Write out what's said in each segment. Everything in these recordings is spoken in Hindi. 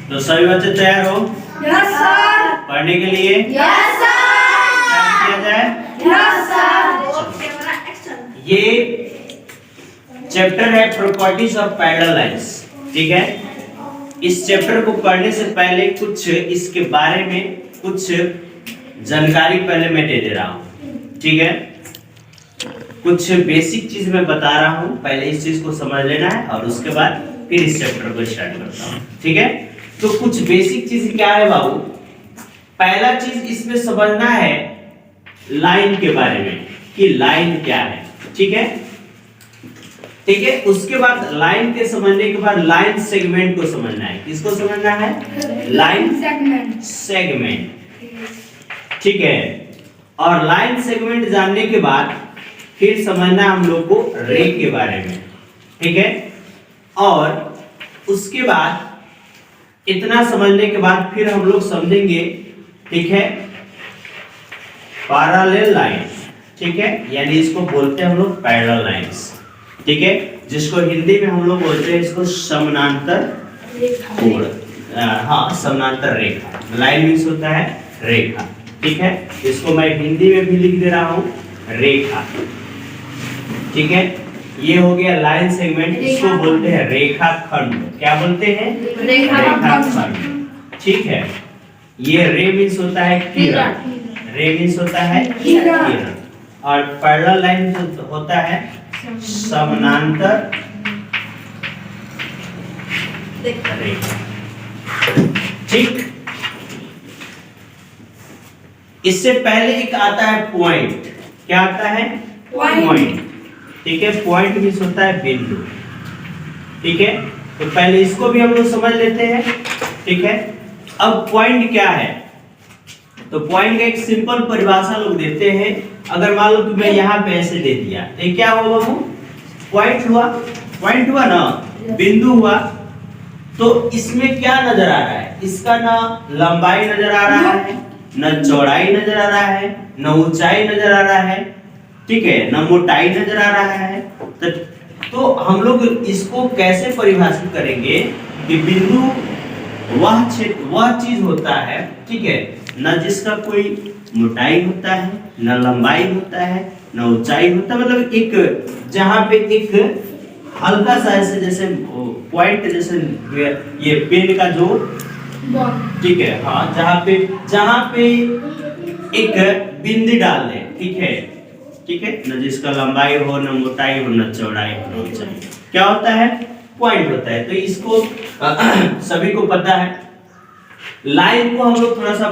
तो सभी बच्चे तैयार हो यस सर। पढ़ने के लिए? Yes sir. क्या किया जाए? Yes sir. ये चैप्टर है प्रॉपर्टीज ऑफ पैरेलल लाइंस। ठीक है, इस चैप्टर को पढ़ने से पहले कुछ इसके बारे में कुछ जानकारी पहले मैं दे रहा हूँ। ठीक है, कुछ बेसिक चीज मैं बता रहा हूँ, पहले इस चीज को समझ लेना है और उसके बाद फिर इस चैप्टर को स्टार्ट करता हूँ। ठीक है, तो कुछ बेसिक चीज क्या है बाबू? पहला चीज इसमें समझना है लाइन के बारे में कि लाइन क्या है। ठीक है, ठीक है, उसके बाद लाइन के समझने के बाद लाइन सेगमेंट को समझना है। किसको समझना है? Line segment. ठीक है, और लाइन सेगमेंट जानने के बाद फिर समझना हम लोग को रे के बारे में। ठीक है, और उसके बाद इतना समझने के बाद फिर हम लोग समझेंगे, ठीक है, पैरेलल लाइंस। ठीक है, यानी इसको बोलते हैं हम लोग पैरेलल लाइंस। ठीक है, जिसको हिंदी में हम लोग बोलते हैं इसको समानांतर कोण। हाँ, समानांतर रेखा। लाइन मींस होता है रेखा। ठीक है, इसको मैं हिंदी में भी लिख दे रहा हूँ रेखा। ठीक है, ये हो गया लाइन सेगमेंट। इसको बोलते हैं रेखाखंड। क्या बोलते हैं? रेखाखंड। ठीक है, ये रे मींस होता है किरण। रे मींस होता है किरण, और पैरेलल लाइन होता है समानांतर रेखा। ठीक, इससे पहले एक आता है पॉइंट। क्या आता है? पॉइंट। ठीक है, पॉइंट मींस होता है बिंदु। ठीक है, तो पहले इसको भी हम लोग समझ लेते हैं। ठीक है, अब पॉइंट क्या है? तो पॉइंट का एक सिंपल परिभाषा लोग देते हैं। अगर मान लो कि मैं यहाँ पे ऐसे दे दिया तो क्या हुआ बाबू? पॉइंट हुआ। पॉइंट हुआ ना, बिंदु हुआ। तो इसमें क्या नजर आ रहा है? इसका ना लंबाई नजर आ रहा है, न चौड़ाई नजर आ रहा है, न ऊंचाई नजर आ रहा है। ठीक है, न मोटाई नजर आ रहा है। तो हम लोग इसको कैसे परिभाषित करेंगे कि बिंदु वह क्षेत्र, वह चीज होता है, ठीक है, न जिसका कोई मोटाई होता है, न लंबाई होता है, न ऊंचाई होता है। मतलब एक जहां पे एक हल्का सा ऐसे जैसे पॉइंट, जैसे ये पेन का जो, ठीक है, हाँ, जहां पे एक बिंदु डाल दे। ठीक है, ठीक है, न जिसका लंबाई हो, न मोटाई हो, न चौड़ाई हो, न ऊंचाई, क्या होता है? पॉइंट होता है। तो इसको सभी को पता है। लाइन को हम लोग थोड़ा सा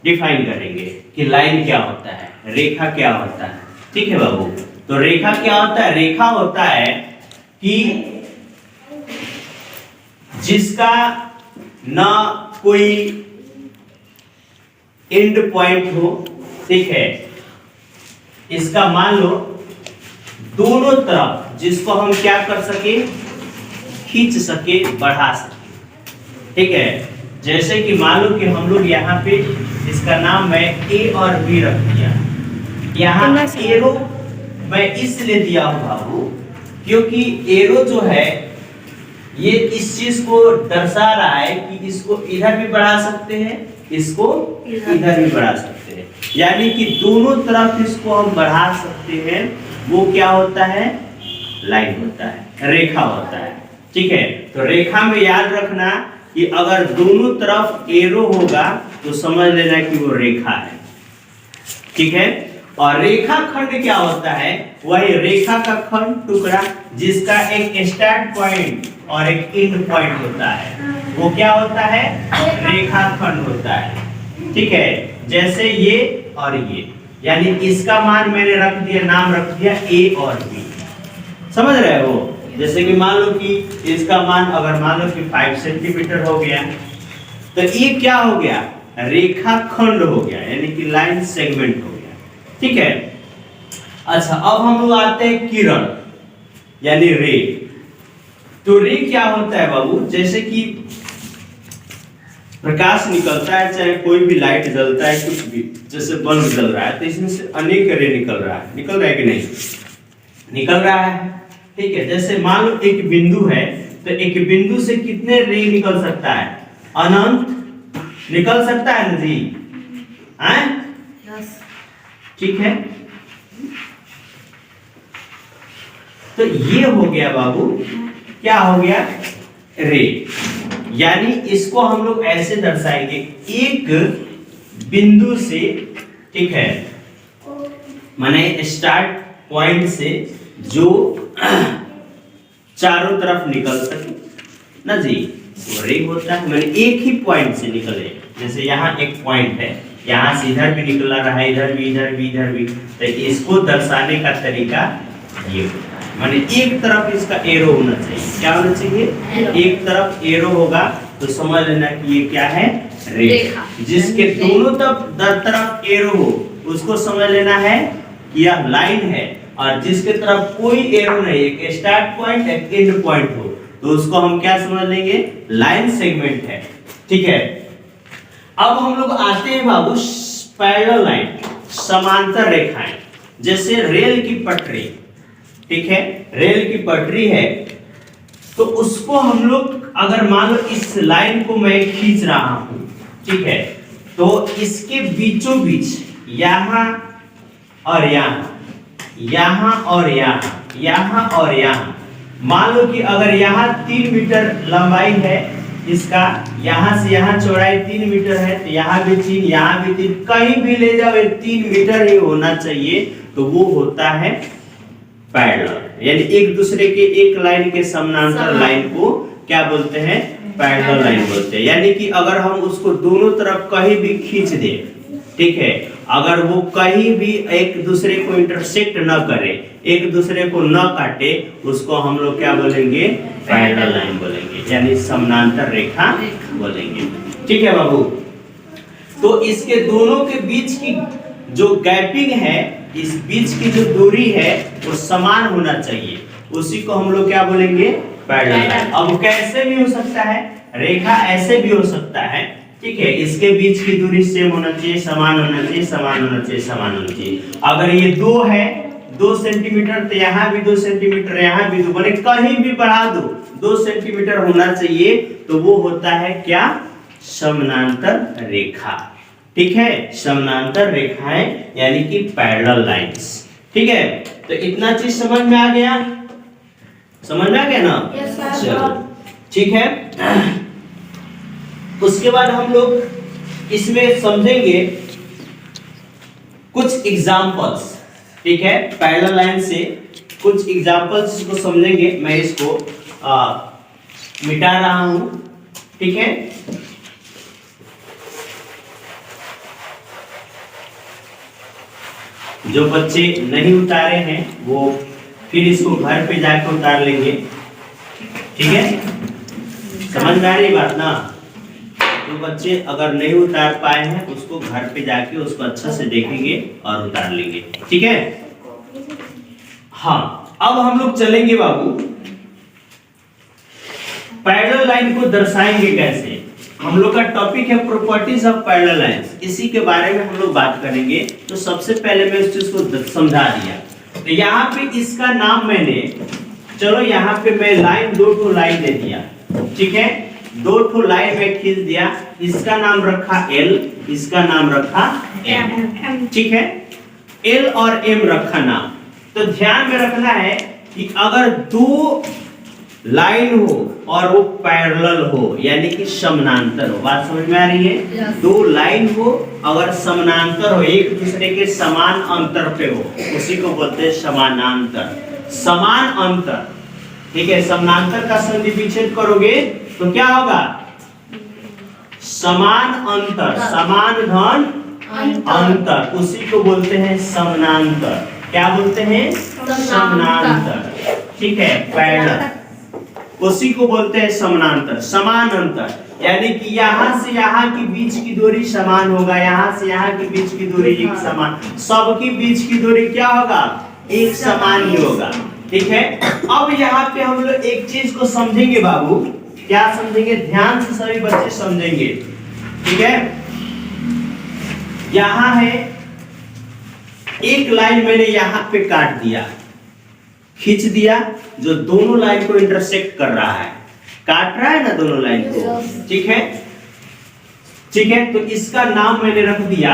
डिफाइन करेंगे कि लाइन क्या होता है, रेखा क्या होता है। ठीक है बाबू, तो रेखा क्या होता है? रेखा होता है कि जिसका ना कोई एंड पॉइंट हो। ठीक है, इसका मान लो दोनों तरफ जिसको हम क्या कर सके, खींच सके, बढ़ा सके। ठीक है, जैसे कि मान लो कि हम लोग यहाँ पे इसका नाम मैं ए और बी रख दिया। यहाँ एरो मैं इसलिए दिया हूँ बाबू क्योंकि एरो जो है ये इस चीज को दर्शा रहा है कि इसको इधर भी बढ़ा सकते हैं, इसको इधर भी बढ़ा सकते हैं। यानी कि दोनों तरफ इसको हम बढ़ा सकते हैं। वो क्या होता है? लाइन होता है, रेखा होता है। ठीक है, तो रेखा में याद रखना कि अगर दोनों तरफ एरो होगा तो समझ लेना कि वो रेखा है। ठीक है, और रेखा खंड क्या होता है? वही रेखा का खंड, टुकड़ा, जिसका एक स्टार्ट पॉइंट और एक एंड पॉइंट होता है। वो क्या होता है? रेखा खंड होता है। ठीक है, जैसे ये और ये, यानी इसका मान मैंने रख दिया, नाम रख दिया ए और बी। समझ रहे हो? जैसे कि मान लो कि इसका मान अगर मान लो कि 5 सेंटीमीटर हो गया तो ये क्या हो गया? रेखा खंड हो गया, यानी कि लाइन सेगमेंट हो गया। ठीक है, अच्छा, अब हम लोग आते हैं किरण यानी रे। तो रे क्या होता है बाबू? जैसे कि प्रकाश निकलता है, चाहे कोई भी लाइट जलता है, कुछ भी, जैसे बल्ब जल रहा है तो इसमें से अनेक रे निकल रहा है। निकल रहा है कि नहीं? निकल रहा है। ठीक है, जैसे मान लो एक बिंदु है तो एक बिंदु से कितने रे निकल सकता है? अनंत निकल सकता है ना जी? हैं? ठीक है, तो ये हो गया बाबू, क्या हो गया? रे। यानी इसको हम लोग ऐसे दर्शाएंगे, एक बिंदु से, ठीक है, माने स्टार्ट पॉइंट से जो चारों तरफ निकल सके ना जी, वो रे होता है। मैंने एक ही पॉइंट से निकले, जैसे यहाँ एक पॉइंट है, यहाँ से इधर भी निकला रहा है, इधर भी, इधर भी, इधर भी, तो इसको दर्शाने का तरीका ये होता है। माने एक तरफ इसका एरो होना चाहिए। क्या होना चाहिए? एक तरफ एरो होगा तो समझ लेना कि ये क्या है? रेखा। जिसके दोनों तरफ एरो हो उसको समझ लेना है कि यह लाइन है, और जिसके तरफ कोई एरो नहीं, एक स्टार्ट पॉइंट एक एंड पॉइंट हो, तो उसको हम क्या समझ लेंगे? लाइन सेगमेंट है। ठीक है, अब हम लोग आते हैं बाबू पैरेलल लाइन, समांतर रेखाएं। जैसे रेल की पटरी, ठीक है, रेल की पटरी है, तो उसको हम लोग अगर मान लो इस लाइन को मैं खींच रहा हूं, ठीक है, तो इसके बीचों बीच यहां और यहां, यहां और यहां, यहां और यहां, मान लो कि अगर यहां 3 मीटर लंबाई है इसका, यहां से यहां चौड़ाई 3 मीटर है, तो यहां भी 3, यहां भी 3, कहीं भी ले जाओ 3 मीटर ही होना चाहिए, तो वो होता है पैरेलल। यानी एक दूसरे के एक लाइन के समानांतर लाइन को क्या बोलते हैं? पैरेलल लाइन बोलते हैं। यानी कि अगर हम उसको दोनों तरफ कहीं भी खींच दें, ठीक है, अगर वो कहीं भी एक दूसरे को इंटरसेक्ट न करे, एक दूसरे को न काटे, उसको हम लोग क्या बोलेंगे? पैरेलल लाइन बोलेंगे, यानी समानांतर रेखा बोलेंगे। ठीक है बाबू, तो इसके दोनों के बीच की जो गैपिंग है, इस बीच की जो दूरी है वो समान होना चाहिए, उसी को हम लोग क्या बोलेंगे? Parallel line. अब कैसे भी हो सकता है, रेखा ऐसे भी हो सकता है, ठीक है, इसके बीच की दूरी सेम होना चाहिए, समान होना चाहिए, समान होना चाहिए, समान होना चाहिए। अगर ये 2 है, 2 सेंटीमीटर, तो यहाँ भी 2 सेंटीमीटर, यहाँ भी 2, बोले कहीं भी बढ़ा दो, 2 सेंटीमीटर होना चाहिए, तो वो होता है क्या? समानांतर रेखा। ठीक है, समानांतर रेखाएं यानी कि पैरेलल लाइंस। ठीक है, तो इतना चीज समझ में आ गया? समझ में आ गया ना? Yes, sir. चलो ठीक है, उसके बाद हम लोग इसमें समझेंगे कुछ एग्जांपल्स। ठीक है, पैरेलल लाइन से कुछ एग्जांपल्स को समझेंगे। मैं इसको मिटा रहा हूं, ठीक है। जो बच्चे नहीं उतारे हैं वो फिर इसको घर पे जाकर उतार लेंगे, ठीक है। समझ में आ रही बात ना? जो बच्चे अगर नहीं उतार पाए हैं उसको घर पे जाके उसको अच्छा से देखेंगे और उतार लेंगे, ठीक है। हाँ, अब हम लोग चलेंगे बाबू, पैरेलल लाइन को दर्शाएंगे कैसे। हम लोग का टॉपिक है प्रॉपर्टीज ऑफ पैरेलल लाइंस, इसी के बारे में हम लोग बात करेंगे। तो सबसे पहले मैं इस चीज को समझा दिया, तो यहाँ पे इसका नाम मैंने, चलो यहाँ पे मैं लाइन 2 लाइन दे दिया, ठीक है, 2 लाइन में खींच दिया। इसका नाम रखा L, इसका नाम रखा M, ठीक है, L और M रखा नाम। तो ध्यान में रखना है कि अगर 2 लाइन हो और वो पैरेलल हो, यानी कि समानांतर हो, बात समझ में आ रही है? 2 लाइन हो अगर समानांतर हो, एक दूसरे के समान अंतर पे हो, उसी को बोलते हैं समानांतर। समान अंतर, ठीक है, समानांतर का संधि विच्छेद करोगे तो क्या होगा? समान अंतर, समान धन अंतर, उसी को बोलते हैं समानांतर। क्या बोलते हैं? समानांतर, ठीक है, पैरेलल, उसी को बोलते हैं समानांतर। समान अंतर यानी कि यहाँ से यहाँ के बीच की दूरी समान होगा, यहाँ से यहाँ के बीच की दूरी एक समान, सबके बीच की दूरी क्या होगा? एक समान ही होगा, ठीक है। अब यहाँ पे हम लोग एक चीज को समझेंगे बाबू, क्या समझेंगे? ध्यान से सभी बच्चे समझेंगे, ठीक है। यहाँ है एक लाइन, मैंने यहाँ पे काट दिया, खींच दिया, जो दोनों लाइन को इंटरसेक्ट कर रहा है, काट रहा है ना दोनों लाइन को, ठीक है। ठीक है, तो इसका नाम मैंने रख दिया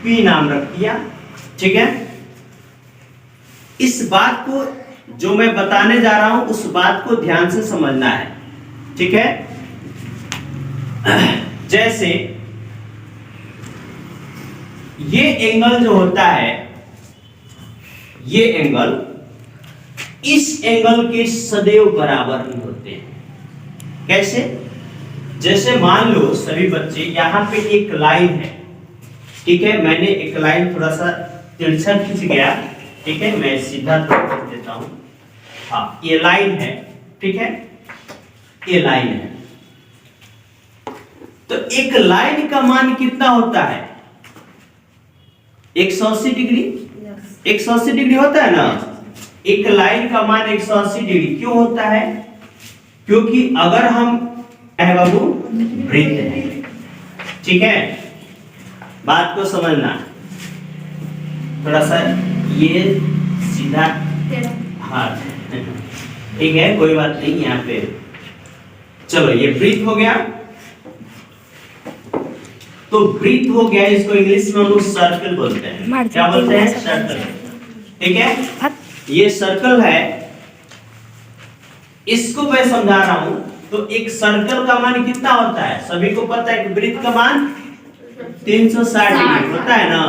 P नाम रख दिया। ठीक है, इस बात को जो मैं बताने जा रहा हूं उस बात को ध्यान से समझना है। ठीक है, जैसे ये एंगल जो होता है, ये एंगल इस एंगल के सदैव बराबर नहीं होते हैं। कैसे? जैसे मान लो सभी बच्चे, यहां पे एक लाइन है, ठीक है, मैंने एक लाइन थोड़ा सा तिरछा खींच गया, ठीक है, मैं सीधा कर देता हूं। हाँ, ये लाइन है, ठीक है, ये लाइन है। तो एक लाइन का मान कितना होता है? 180 डिग्री। 180 डिग्री होता है ना। एक लाइन का मान 180 डिग्री क्यों होता है? क्योंकि अगर हम है बाबू वृत्त है, ठीक है, बात को समझना, थोड़ा सा ये सीधा, हाँ ठीक है, कोई बात नहीं, यहाँ पे चलो ये वृत्त हो गया। तो वृत्त हो गया, इसको इंग्लिश में हम लोग सर्कल बोलते हैं। क्या बोलते हैं? सर्कल। ठीक है, ये सर्कल है, इसको मैं समझा रहा हूं। तो एक सर्कल का मान कितना होता है? सभी को पता है कि वृत्त का मान 360 डिग्री होता है ना।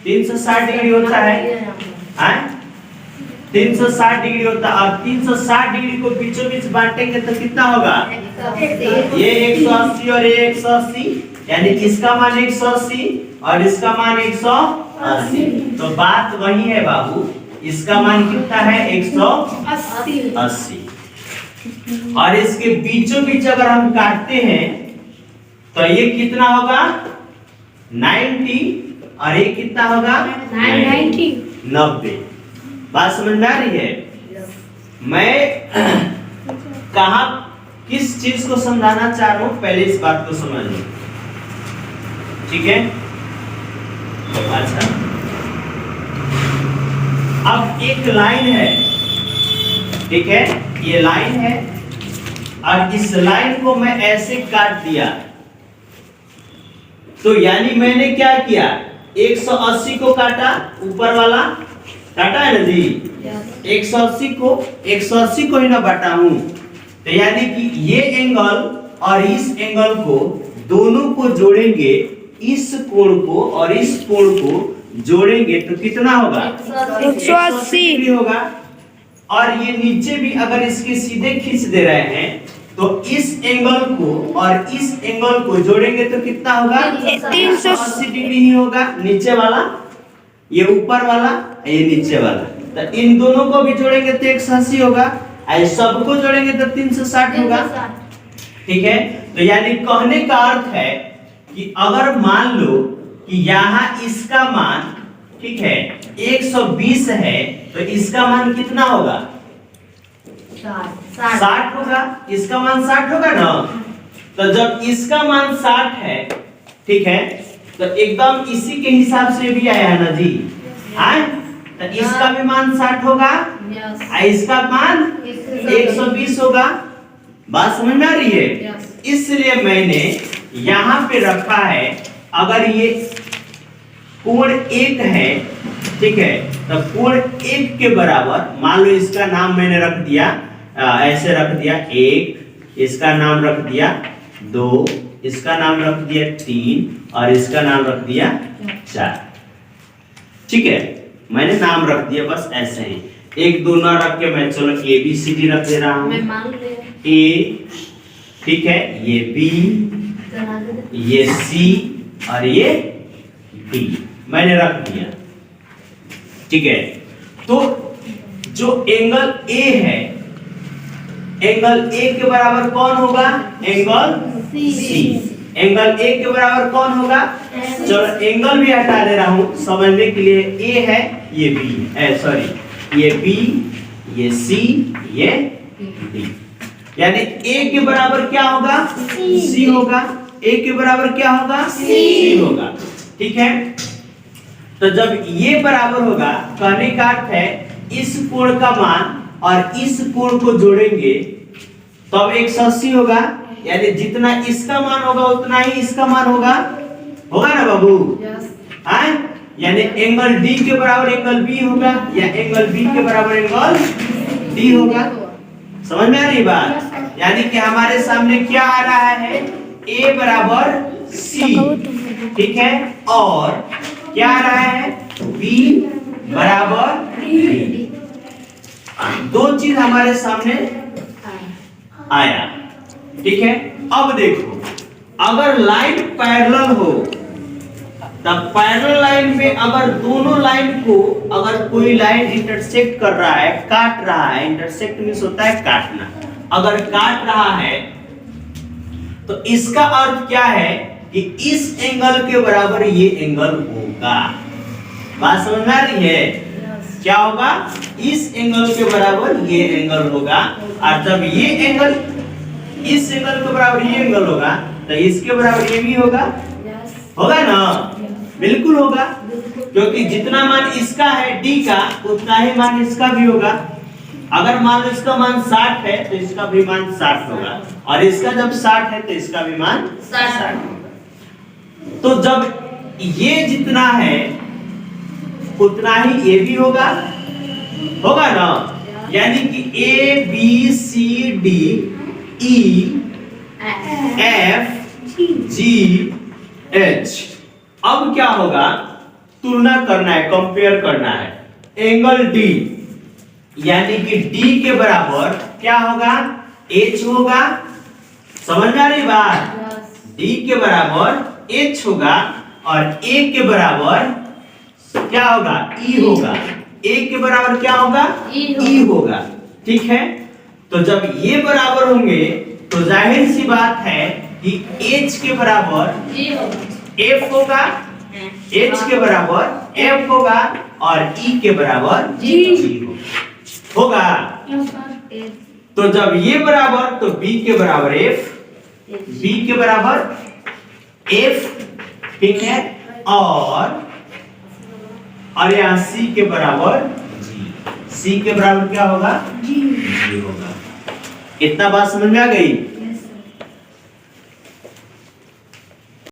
360 डिग्री होता है, 360 डिग्री होता है। और 360 डिग्री को बीचों बीच बांटेंगे तो कितना होगा? ये 180 और ये 180, यानी इसका मान 180 और इसका मान 180। तो बात वही है बाबू, इसका मान कितना है? 180। और इसके बीचों बीच अगर हम काटते हैं तो ये कितना होगा? 90 और ये कितना होगा? 90। बात समझ में आ रही है? मैं कहा किस चीज को समझाना चाह रहा हूं, पहले इस बात को समझ लो। ठीक है, अच्छा, अब एक लाइन है, ठीक है, ये लाइन है और इस लाइन को मैं ऐसे काट दिया, तो यानी मैंने क्या किया? 180 को काटा, ऊपर वाला काटा है ना जी। 180 को ही ना बांटा हूं, तो यानी कि ये एंगल और इस एंगल को दोनों को जोड़ेंगे, इस कोण को और इस कोण को जोड़ेंगे तो कितना होगा? 180 होगा। और ये नीचे भी अगर इसके सीधे खींच दे रहे हैं तो इस एंगल को और इस एंगल को जोड़ेंगे तो कितना होगा? 380 डिग्री ही होगा। नीचे वाला, ये ऊपर वाला, ये नीचे वाला, तो इन दोनों को भी जोड़ेंगे तो 180 होगा, और सबको जोड़ेंगे तो 360 होगा। ठीक है, तो यानी कहने का अर्थ है कि अगर मान लो कि यहाँ इसका मान, ठीक है, 120 है, तो इसका मान कितना होगा? 60 होगा। इसका मान 60 होगा ना। तो जब इसका मान 60 है, ठीक है, तो एकदम इसी के हिसाब से भी आया है ना जी। तो इसका भी मान 60 होगा, इसका मान 120 होगा। बात समझ में आ रही है? इसलिए मैंने यहाँ पे रखा है, अगर ये कोण 1 है, ठीक है, तो कोण 1 के बराबर, मान लो इसका नाम मैंने रख दिया, ऐसे रख दिया 1, इसका नाम रख दिया 2, इसका नाम रख दिया 3 और इसका नाम रख दिया 4। ठीक है, मैंने नाम रख दिया बस ऐसे ही, 1 2 ना रख के मैं चलो ABCD रख दे रहा हूँ। A, ठीक है, ये B, ये C और ये D मैंने रख दिया। ठीक है, तो जो एंगल A है, एंगल A के बराबर कौन होगा? Angle C। एंगल A के बराबर कौन होगा? चलो एंगल भी हटा दे रहा हूं समझने के लिए। A है, ये B है, सॉरी, ये B, ये C, ये D, यानी A के बराबर क्या होगा? C होगा। A के बराबर क्या होगा? C होगा। ठीक है, तो जब ये बराबर होगा, कहने का अर्थ है इस कोण का मान और इस कोण को जोड़ेंगे तब 180 होगा, यानी जितना इसका मान होगा उतना ही इसका मान होगा ना बाबू? हाँ, यानी एंगल डी के बराबर एंगल बी होगा या एंगल बी के बराबर एंगल डी होगा। समझ में आ रही बात? यानी कि हमारे सामने क्या आ रहा है, ए बराबर सी, ठीक है, और क्या आ रहा है, बी बराबर डी। दो चीज हमारे सामने आया, ठीक है। अब देखो, अगर लाइन पैरेलल हो तब पैरेलल लाइन में अगर दोनों लाइन को अगर कोई लाइन इंटरसेक्ट कर रहा है, काट रहा है, इंटरसेक्ट मींस होता है काटना, अगर काट रहा है तो इसका अर्थ क्या है कि इस एंगल के बराबर ये एंगल होगा। बात समझ में आ रही है? क्या होगा, इस एंगल के बराबर ये एंगल होगा, और जब ये एंगल इस एंगल के बराबर ये एंगल होगा तो इसके बराबर ये भी होगा ना? बिल्कुल होगा, क्योंकि जितना मान इसका है डी का उतना ही मान इसका भी होगा। अगर मान लो इसका मान 60 है तो इसका भी मान 60 होगा, और इसका जब 60 है तो इसका भी मान 60 होगा। तो जब ये जितना है उतना ही ये भी होगा ना? यानी कि A B C D E F G H. अब क्या होगा, तुलना करना है, कंपेयर करना है। एंगल डी यानी कि डी के बराबर क्या होगा, एच होगा। समझ में आ रही बात? डी के बराबर एच होगा और ए के बराबर क्या होगा, ई होगा। ए के बराबर क्या होगा, ई होगा, ठीक है। तो जब ये बराबर होंगे तो जाहिर सी बात है कि एच के बराबर एफ होगा, एच के बराबर एफ होगा और ई के बराबर जी होगा। तो जब ये बराबर तो बी के बराबर एफ, बी के बराबर एफ, ठीक है, और यहाँ सी के बराबर जी। सी के बराबर क्या होगा, जी होगा। इतना बात समझ में आ गई?